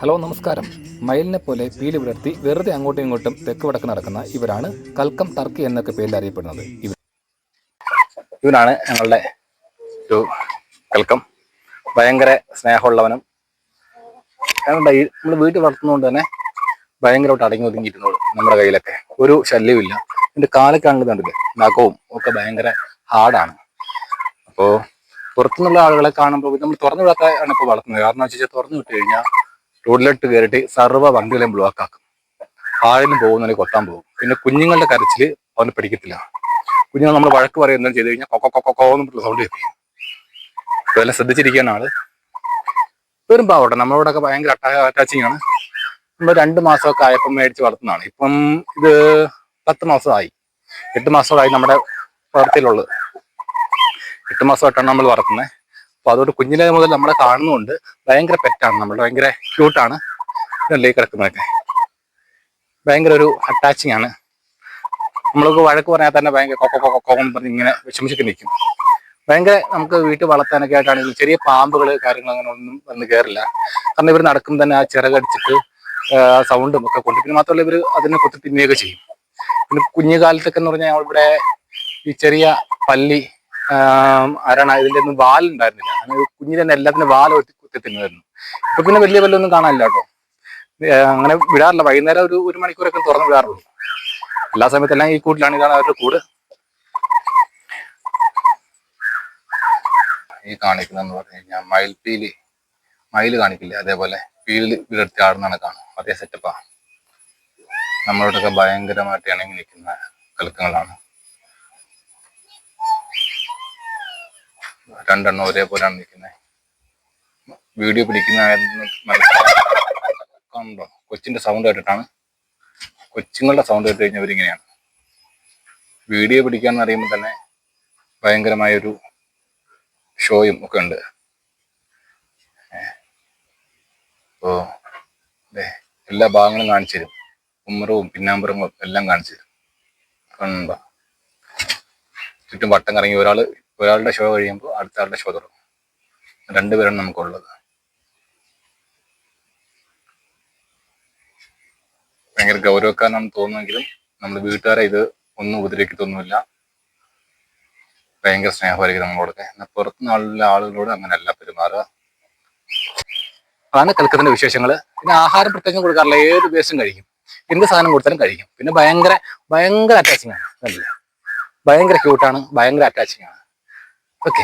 Hello നമസ്കാരം. മയിലിനെ പോലെ പീലി വിടർത്തി വെറുതെ അങ്ങോട്ടും ഇങ്ങോട്ടും തെക്ക് വടക്ക് നടക്കുന്ന ഇവരാണ് കൽക്കം ടർക്കി എന്നൊക്കെ പേരിൽ അറിയപ്പെടുന്നത്. ഇവനാണ് ഞങ്ങളുടെ ഒരു കൽക്കം. ഭയങ്കര സ്നേഹമുള്ളവനും നമ്മൾ വീട്ടിൽ വളർത്തുന്നതുകൊണ്ട് തന്നെ ഭയങ്കരമായിട്ട് അടങ്ങി ഒതുങ്ങിയിരുന്നോളൂ. നമ്മുടെ കയ്യിലൊക്കെ ഒരു ശല്യമില്ല. എൻ്റെ കാലൊക്കെ ആണെങ്കിൽ കണ്ടില്ലേ, നഖവും ഒക്കെ ഭയങ്കര ഹാർഡാണ്. അപ്പോൾ പുറത്തുനിന്നുള്ള ആളുകളെ കാണുമ്പോൾ നമ്മൾ തുറന്നു വിടാത്താണ് ഇപ്പോൾ വളർത്തുന്നത്. കാരണം വെച്ചാൽ തുറന്നു വിട്ട് കഴിഞ്ഞാൽ റോഡിലോട്ട് കയറിയിട്ട് സർവ്വ വണ്ടികളെയും ബ്ലോക്ക് ആക്കും. ആഴിലും പോകുന്നതിന് കൊത്താൻ പോകും. പിന്നെ കുഞ്ഞുങ്ങളുടെ കരച്ചില് അവന് പിടിക്കത്തില്ല. കുഞ്ഞുങ്ങൾ നമ്മൾ വഴക്ക് പറയുന്നതും ചെയ്ത് കഴിഞ്ഞാൽ കൊക്കോന്ന് സൗണ്ട് കേൾക്കും. ഇതെല്ലാം ശ്രദ്ധിച്ചിരിക്കുന്ന ആള് വെറും പാവട്ടെ. നമ്മളോടൊക്കെ ഭയങ്കര അറ്റാച്ചിങ് ആണ്. നമ്മൾ 2 മാസമൊക്കെ ആയപ്പം മേടിച്ച് വളർത്തുന്നതാണ്. ഇപ്പം ഇത് 10 മാസമായി. 8 മാസമായി നമ്മുടെ വളർത്തിലുള്ളത്. 8 മാസമായിട്ടാണ് നമ്മൾ വളർത്തുന്നത്. അപ്പൊ അതുകൊണ്ട് കുഞ്ഞിലെ മുതൽ നമ്മളെ കാണുന്നതുകൊണ്ട് ഭയങ്കര പെറ്റാണ്. നമ്മൾ ഭയങ്കര ക്യൂട്ടാണ്. ഇതല്ലേ കിടക്കുന്നതൊക്കെ ഭയങ്കര ഒരു അറ്റാച്ചിങ് ആണ്. നമ്മൾക്ക് വഴക്ക് പറഞ്ഞാൽ തന്നെ ഭയങ്കര കൊക്കോന്ന് പറഞ്ഞ് ഇങ്ങനെ വിഷമിച്ചൊക്കെ നിൽക്കും. ഭയങ്കര നമുക്ക് വീട്ടിൽ വളർത്താനൊക്കെ ആയിട്ടാണെങ്കിൽ ചെറിയ പാമ്പുകൾ കാര്യങ്ങൾ അങ്ങനെ ഒന്നും വന്ന് കയറില്ല. കാരണം ഇവർ നടക്കുമ്പോൾ തന്നെ ആ ചിറകടിച്ചിട്ട് സൗണ്ടും ഒക്കെ കൊണ്ട്, പിന്നെ മാത്രമല്ല ഇവർ അതിനെ കൊത്തി തിന്നുകയൊക്കെ ചെയ്യും. പിന്നെ കുഞ്ഞുകാലത്തൊക്കെ എന്ന് പറഞ്ഞാൽ ഇവിടെ ഈ ചെറിയ പല്ലി അരണ ഇതിൻ്റെ ഒന്നും വാലുണ്ടായിരുന്നില്ല. അങ്ങനെ കുഞ്ഞിൽ തന്നെ എല്ലാത്തിനും വാല കുത്തി തിന്നുമായിരുന്നു. ഇപ്പൊ പിന്നെ വലിയ വല്ലൊന്നും കാണാനില്ല കേട്ടോ. അങ്ങനെ വിടാറില്ല. വൈകുന്നേരം ഒരു മണിക്കൂറൊക്കെ തുറന്ന് വിടാറുള്ളൂ. എല്ലാ സമയത്തെല്ലാം ഈ കൂട്ടിലാണ്. ഇതാണ് അവരുടെ കൂട്. ഈ കാണിക്കുന്നതെന്ന് പറഞ്ഞു കഴിഞ്ഞാൽ മയിൽ കാണിക്കില്ല, അതേപോലെ പീലിൽ വിടർത്തി ആടുന്നാണ് കാണും. അതേ സെറ്റപ്പാ. നമ്മളോടൊക്കെ ഭയങ്കരമായിട്ട് ഇണങ്ങി നിൽക്കുന്ന കൽക്കങ്ങളാണ്. 2 എണ്ണം ഒരേപോലെയാണ് നിൽക്കുന്നത്. വീഡിയോ പിടിക്കുന്ന കണ്ടോ, കൊച്ചിന്റെ സൗണ്ട് കേട്ടിട്ടാണ്. കൊച്ചുങ്ങളുടെ സൗണ്ട് കേട്ട് കഴിഞ്ഞാൽ ഇവരിങ്ങനെയാണ്. വീഡിയോ പിടിക്കാന്ന് അറിയുമ്പോൾ തന്നെ ഭയങ്കരമായൊരു ഷോയും ഒക്കെ ഉണ്ട്. അപ്പോ എല്ലാ ഭാഗങ്ങളും കാണിച്ചു തരും. ഉമ്മറവും പിന്നാമ്പുറങ്ങളും എല്ലാം കാണിച്ചു തരും. കണ്ടോ, ചുറ്റും വട്ടം കറങ്ങി ഒരാളുടെ ഷോ കഴിയുമ്പോൾ അടുത്ത ആളുടെ ഷോ തുടങ്ങും. 2 പേരാണ് നമുക്കുള്ളത്. ഭയങ്കര ഗൗരവക്കാരനാണെന്ന് തോന്നുമെങ്കിലും നമ്മൾ വീട്ടുകാരെ ഇത് ഒന്നും ഉപദ്രവിക്കത്തൊന്നുമില്ല. ഭയങ്കര സ്നേഹമായിരിക്കും നമ്മളോടൊക്കെ. എന്നാൽ പുറത്തുനിന്നുള്ള ആളുകളോട് അങ്ങനെയല്ല പെരുമാറുക. അതാണ് കൽക്കത്തിന്റെ വിശേഷങ്ങൾ. പിന്നെ ആഹാരം പ്രത്യേകം കൊടുക്കാറില്ല. ഏത് വേസ്റ്റും കഴിക്കും. എന്ത് സാധനം കൊടുത്താലും കഴിക്കും. പിന്നെ ഭയങ്കര അറ്റാച്ചിങ് ആണ്. ഭയങ്കര ക്യൂട്ടാണ്. ഭയങ്കര അറ്റാച്ചിങ് ആണ്. ഓക്കെ.